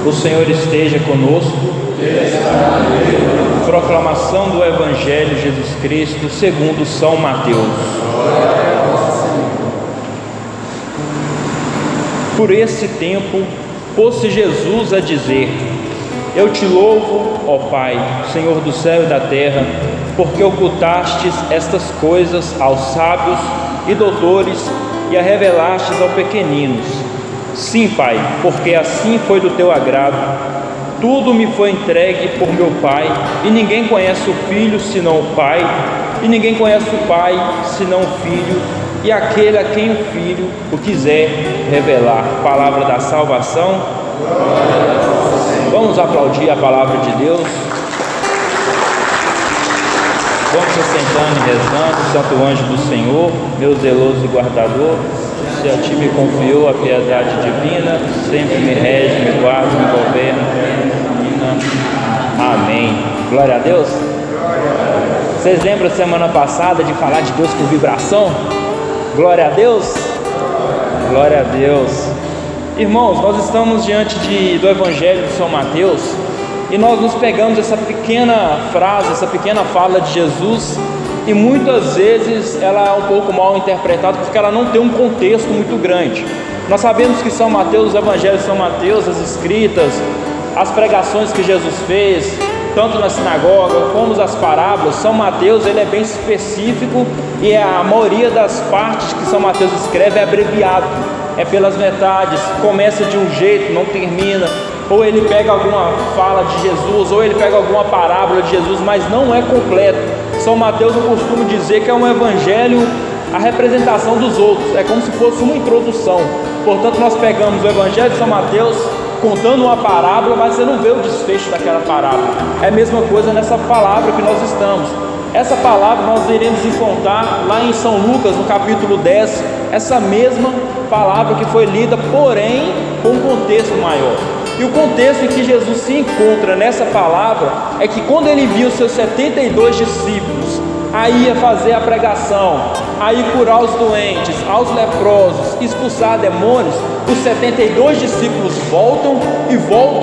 O Senhor esteja conosco. Proclamação do Evangelho de Jesus Cristo segundo São Mateus. Por esse tempo, pôs-se Jesus a dizer: Eu te louvo, ó Pai, Senhor do céu e da terra, porque ocultastes estas coisas aos sábios e doutores e a revelastes aos pequeninos. Sim, Pai, porque assim foi do teu agrado. Tudo me foi entregue por meu Pai, e ninguém conhece o Filho senão o Pai, e ninguém conhece o Pai senão o Filho, e aquele a quem o Filho o quiser revelar. Palavra da salvação. Vamos aplaudir a palavra de Deus. Vamos se sentando e rezando. Santo anjo do Senhor, meu zeloso guardador, se a ti me confiou a piedade divina, sempre me rege, me guarda, me governa. Amém. Glória a Deus. Vocês lembram semana passada de falar de Deus com vibração? Glória a Deus. Glória a Deus. Irmãos, nós estamos diante do Evangelho de São Mateus e nós nos pegamos essa pequena frase, essa pequena fala de Jesus, e muitas vezes ela é um pouco mal interpretada porque ela não tem um contexto muito grande. Nós sabemos que São Mateus, os Evangelhos de São Mateus, as escritas, as pregações que Jesus fez, tanto na sinagoga como as parábolas, São Mateus ele é bem específico, e a maioria das partes que São Mateus escreve é abreviado, é pelas metades, começa de um jeito, não termina, ou ele pega alguma fala de Jesus, ou ele pega alguma parábola de Jesus, mas não é completo. São Mateus eu costumo dizer que é um evangelho, a representação dos outros, é como se fosse uma introdução. Portanto, nós pegamos o Evangelho de São Mateus contando uma parábola, mas você não vê o desfecho daquela parábola. É a mesma coisa nessa palavra que nós estamos. Essa palavra nós iremos encontrar lá em São Lucas, no capítulo 10, essa mesma palavra que foi lida, porém com um contexto maior. E o contexto em que Jesus se encontra nessa palavra é que quando ele viu seus 72 discípulos, aí ia fazer a pregação, aí curar os doentes, aos leprosos, expulsar demônios, os 72 discípulos voltam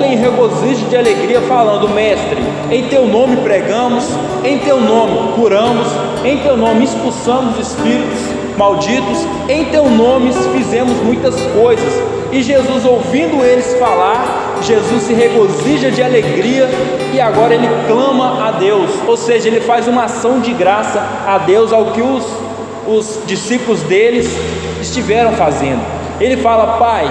em regozijo de alegria, falando: Mestre, em teu nome pregamos, em teu nome curamos, em teu nome expulsamos espíritos malditos, em teu nome fizemos muitas coisas. E Jesus, ouvindo eles falar, Jesus se regozija de alegria e agora ele clama a Deus, ou seja, ele faz uma ação de graça a Deus ao que os discípulos deles estiveram fazendo. Ele fala: Pai,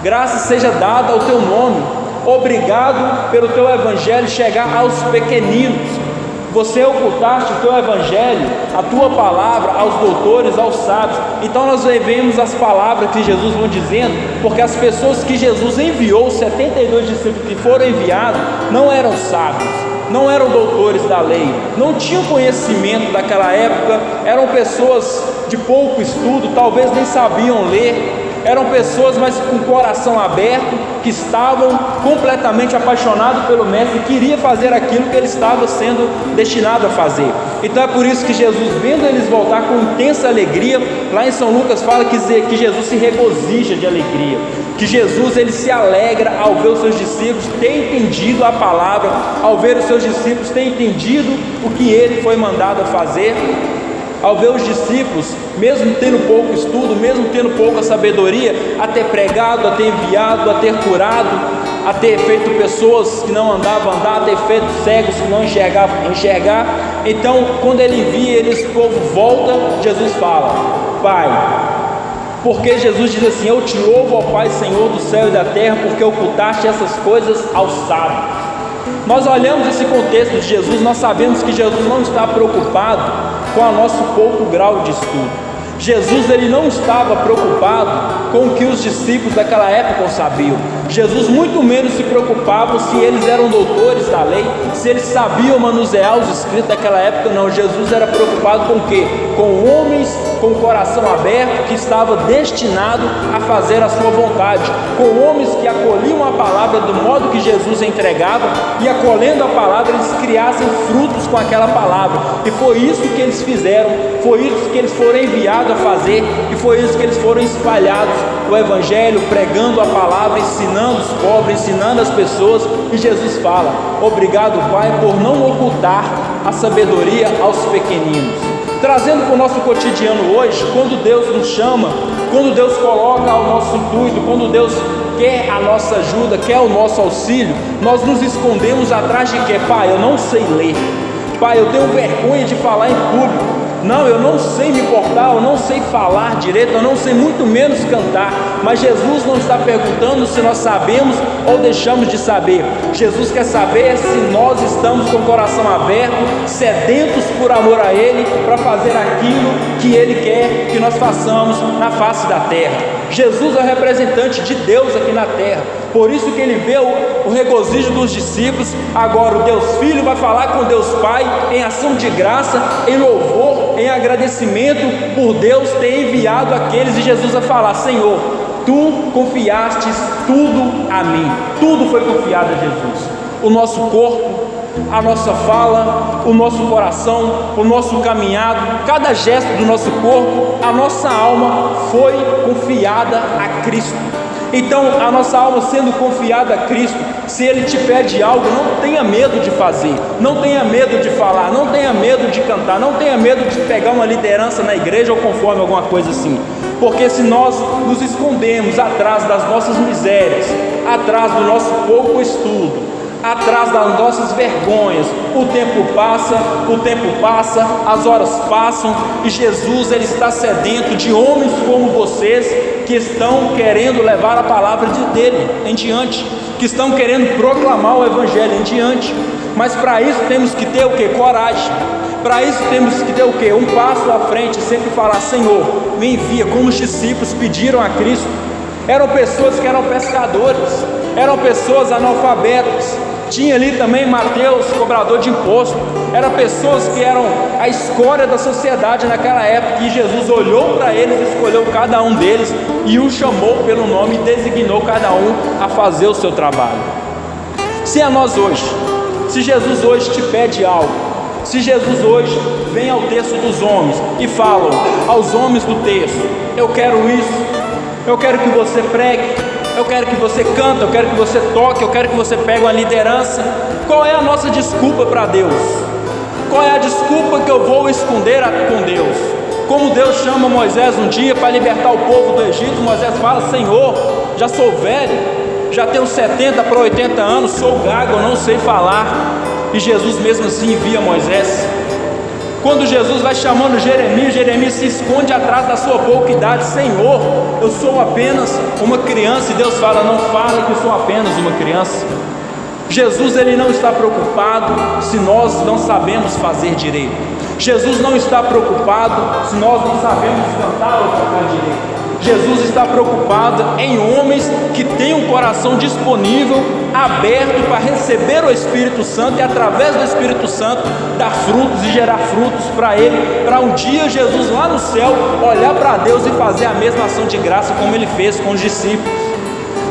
graça seja dada ao teu nome, obrigado pelo teu evangelho chegar aos pequeninos. Você ocultaste o teu evangelho, a tua palavra aos doutores, aos sábios. Então nós vemos as palavras que Jesus vai dizendo, porque as pessoas que Jesus enviou, os 72 discípulos que foram enviados, não eram sábios, não eram doutores da lei, não tinham conhecimento daquela época, eram pessoas de pouco estudo, talvez nem sabiam ler, eram pessoas mas com o coração aberto, que estavam completamente apaixonados pelo Mestre e queria fazer aquilo que ele estava sendo destinado a fazer. Então é por isso que Jesus, vendo eles voltar com intensa alegria, lá em São Lucas fala que Jesus se regozija de alegria, que Jesus ele se alegra ao ver os seus discípulos terem entendido a palavra, ao ver os seus discípulos terem entendido o que ele foi mandado a fazer, ao ver os discípulos, mesmo tendo pouco estudo, mesmo tendo pouca sabedoria, a ter pregado, a ter enviado, a ter curado, a ter feito pessoas que não andavam a andar, a ter feito cegos que não enxergavam enxergar. Então, quando ele envia eles, o povo volta, Jesus fala: Pai, porque Jesus diz assim: Eu te louvo, ó Pai, Senhor do céu e da terra, porque ocultaste essas coisas aos sábios. Nós olhamos esse contexto de Jesus, nós sabemos que Jesus não está preocupado com o nosso pouco grau de estudo. Jesus ele não estava preocupado com o que os discípulos daquela época sabiam. Jesus muito menos se preocupava se eles eram doutores da lei, se eles sabiam manusear os escritos daquela época. Não, Jesus era preocupado com o quê? Com homens com o coração aberto, que estava destinado a fazer a sua vontade, com homens que acolhiam a palavra do modo que Jesus entregava, e acolhendo a palavra eles criassem frutos com aquela palavra. E foi isso que eles fizeram, foi isso que eles foram enviados a fazer, e foi isso que eles foram espalhados o evangelho, pregando a palavra, ensinando os pobres, ensinando as pessoas. E Jesus fala: obrigado, Pai, por não ocultar a sabedoria aos pequeninos. Trazendo para o nosso cotidiano hoje, quando Deus nos chama, quando Deus coloca ao nosso intuito, quando Deus quer a nossa ajuda, quer o nosso auxílio, nós nos escondemos atrás de quê? Pai, eu não sei ler. Pai, eu tenho vergonha de falar em público. Não, eu não sei me portar, eu não sei falar direito, eu não sei muito menos cantar. Mas Jesus não está perguntando se nós sabemos ou deixamos de saber. Jesus quer saber se nós estamos com o coração aberto, sedentos por amor a Ele, para fazer aquilo que Ele quer que nós façamos na face da terra. Jesus é o representante de Deus aqui na terra, por isso que Ele vê o regozijo dos discípulos. Agora o Deus Filho vai falar com Deus Pai em ação de graça, em louvor, em agradecimento por Deus ter enviado aqueles, e Jesus vai falar: Senhor, Tu confiastes tudo a mim. Tudo foi confiado a Jesus. O nosso corpo, a nossa fala, o nosso coração, o nosso caminhado, cada gesto do nosso corpo, a nossa alma foi confiada a Cristo. Então, a nossa alma sendo confiada a Cristo, se Ele te pede algo, não tenha medo de fazer, não tenha medo de falar, não tenha medo de cantar, não tenha medo de pegar uma liderança na igreja ou conforme alguma coisa assim. Porque se nós nos escondemos atrás das nossas misérias, atrás do nosso pouco estudo, atrás das nossas vergonhas, o tempo passa, as horas passam, e Jesus, Ele está sedento de homens como vocês, que estão querendo levar a palavra dele em diante, que estão querendo proclamar o evangelho em diante. Mas para isso temos que ter o que? Coragem. Para isso temos que ter o que? Um passo à frente, sempre falar: Senhor, me envia, como os discípulos pediram a Cristo. Eram pessoas que eram pescadores, eram pessoas analfabetas. Tinha ali também Mateus, cobrador de imposto. Eram pessoas que eram a escória da sociedade naquela época, e Jesus olhou para eles, escolheu cada um deles e o chamou pelo nome e designou cada um a fazer o seu trabalho. Se a nós hoje, se Jesus hoje te pede algo, se Jesus hoje vem ao texto dos homens e fala aos homens do texto: eu quero isso, eu quero que você pregue, eu quero que você cante, eu quero que você toque, eu quero que você pegue uma liderança. Qual é a nossa desculpa para Deus? Qual é a desculpa que eu vou esconder com Deus? Como Deus chama Moisés um dia para libertar o povo do Egito, Moisés fala: Senhor, já sou velho, já tenho 70 para 80 anos, sou gago, eu não sei falar. E Jesus mesmo assim envia Moisés. Quando Jesus vai chamando Jeremias se esconde atrás da sua pouca idade: Senhor, eu sou apenas uma criança. E Deus fala: não fale que eu sou apenas uma criança. Jesus, Ele não está preocupado se nós não sabemos fazer direito. Jesus não está preocupado se nós não sabemos cantar ou tocar direito. Jesus está preocupado em homens que têm um coração disponível, aberto para receber o Espírito Santo, e através do Espírito Santo dar frutos e gerar frutos para Ele, para um dia Jesus lá no céu olhar para Deus e fazer a mesma ação de graça como Ele fez com os discípulos.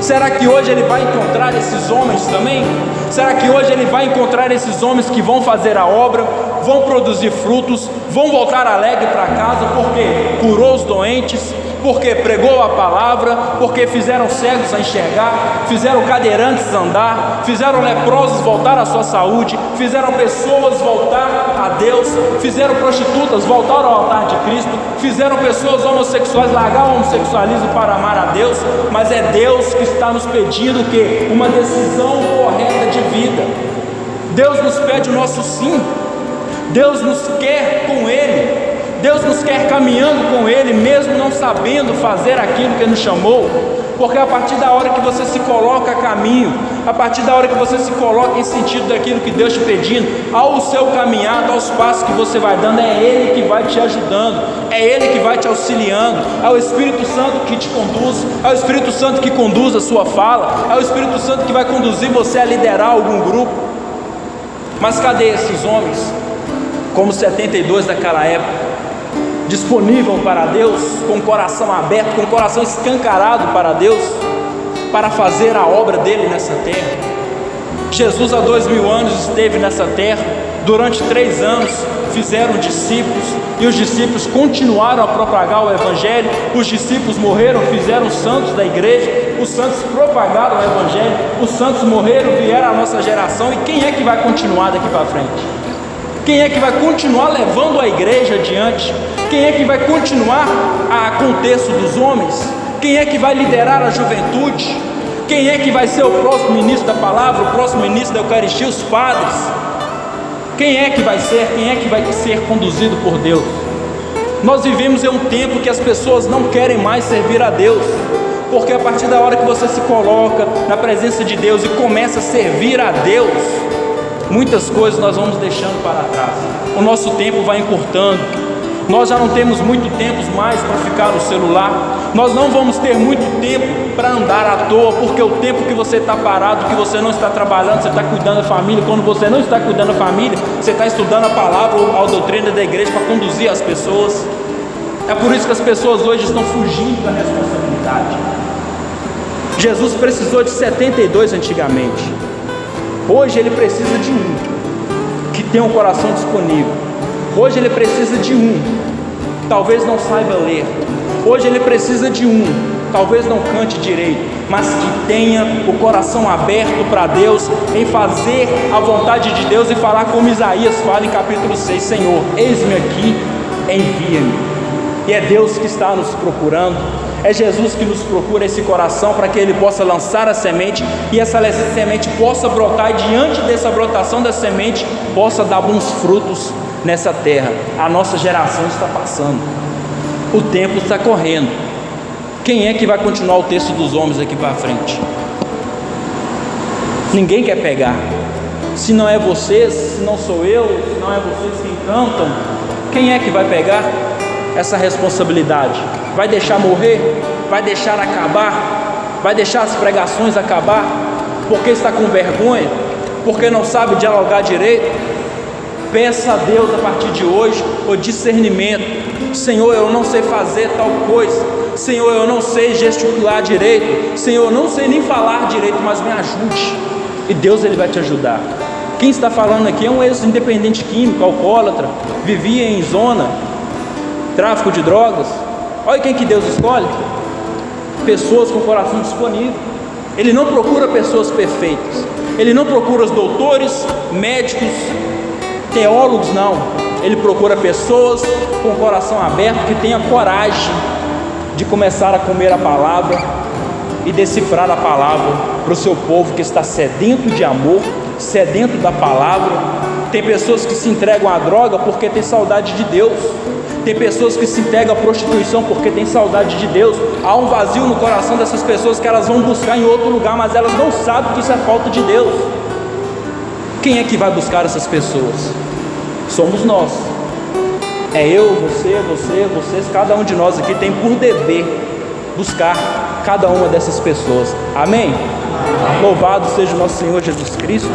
Será que hoje Ele vai encontrar esses homens também? Será que hoje Ele vai encontrar esses homens que vão fazer a obra, vão produzir frutos, vão voltar alegre para casa, porque curou os doentes, porque pregou a palavra, porque fizeram cegos a enxergar, fizeram cadeirantes andar, fizeram leprosos voltar à sua saúde, fizeram pessoas voltar a Deus, fizeram prostitutas voltar ao altar de Cristo, fizeram pessoas homossexuais largar o homossexualismo para amar a Deus. Mas é Deus que está nos pedindo o quê? Uma decisão correta de vida. Deus nos pede o nosso sim. Deus nos quer com Ele. Deus nos quer caminhando com Ele, mesmo não sabendo fazer aquilo que Ele nos chamou. Porque a partir da hora que você se coloca a caminho, a partir da hora que você se coloca em sentido daquilo que Deus está pedindo, ao seu caminhado, aos passos que você vai dando, é Ele que vai te ajudando, é Ele que vai te auxiliando, é o Espírito Santo que te conduz, é o Espírito Santo que conduz a sua fala, é o Espírito Santo que vai conduzir você a liderar algum grupo. Mas cadê esses homens, como 72 daquela época, disponível para Deus, com o coração aberto, com o coração escancarado para Deus, para fazer a obra dele nessa terra. Jesus há 2000 anos esteve nessa terra, durante 3 anos fizeram discípulos, e os discípulos continuaram a propagar o Evangelho. Os discípulos morreram, fizeram os santos da igreja, os santos propagaram o Evangelho, os santos morreram, vieram à nossa geração. E quem é que vai continuar daqui para frente? Quem é que vai continuar levando a igreja adiante? Quem é que vai continuar a contexto dos homens? Quem é que vai liderar a juventude? Quem é que vai ser o próximo ministro da palavra, o próximo ministro da Eucaristia? Os padres. Quem é que vai ser? Quem é que vai ser conduzido por Deus? Nós vivemos em um tempo que as pessoas não querem mais servir a Deus, porque a partir da hora que você se coloca na presença de Deus e começa a servir a Deus, muitas coisas nós vamos deixando para trás. O nosso tempo vai encurtando. Nós já não temos muito tempo mais para ficar no celular. Nós não vamos ter muito tempo para andar à toa, porque o tempo que você está parado, que você não está trabalhando, você está cuidando da família. Quando você não está cuidando da família, você está estudando a palavra ou a doutrina da igreja para conduzir as pessoas. É por isso que as pessoas hoje estão fugindo da responsabilidade. Jesus precisou de 72 antigamente. Hoje ele precisa de um que tem um coração disponível. Hoje ele precisa de um, talvez não saiba ler. Hoje ele precisa de um, talvez não cante direito, mas que tenha o coração aberto para Deus, em fazer a vontade de Deus e falar como Isaías fala em capítulo 6: Senhor, eis-me aqui, envia-me. E é Deus que está nos procurando. É Jesus que nos procura esse coração para que Ele possa lançar a semente e essa semente possa brotar, e diante dessa brotação da semente possa dar bons frutos nessa terra. A nossa geração está passando, o tempo está correndo. Quem é que vai continuar o texto dos homens aqui para frente? Ninguém quer pegar. Se não é vocês, se não sou eu, se não é vocês quem cantam, quem é que vai pegar essa responsabilidade? Vai deixar morrer? Vai deixar acabar? Vai deixar as pregações acabar? Porque está com vergonha? Porque não sabe dialogar direito? Peça a Deus a partir de hoje o discernimento. Senhor, eu não sei fazer tal coisa. Senhor, eu não sei gesticular direito. Senhor, eu não sei nem falar direito, mas me ajude. E Deus ele vai te ajudar. Quem está falando aqui é um ex-independente químico, alcoólatra, vivia em zona, tráfico de drogas. Olha quem que Deus escolhe: pessoas com coração disponível. Ele não procura pessoas perfeitas. Ele não procura os doutores, médicos, teólogos, não. Ele procura pessoas com o coração aberto, que tenha coragem de começar a comer a palavra e decifrar a palavra para o seu povo que está sedento de amor, sedento da palavra. Tem pessoas que se entregam à droga porque tem saudade de Deus. Tem pessoas que se entregam à prostituição porque tem saudade de Deus. Há um vazio no coração dessas pessoas que elas vão buscar em outro lugar, mas elas não sabem que isso é falta de Deus. Quem é que vai buscar essas pessoas? Somos nós. É eu, vocês, cada um de nós aqui tem por dever buscar cada uma dessas pessoas. Amém? Louvado seja o nosso Senhor Jesus Cristo.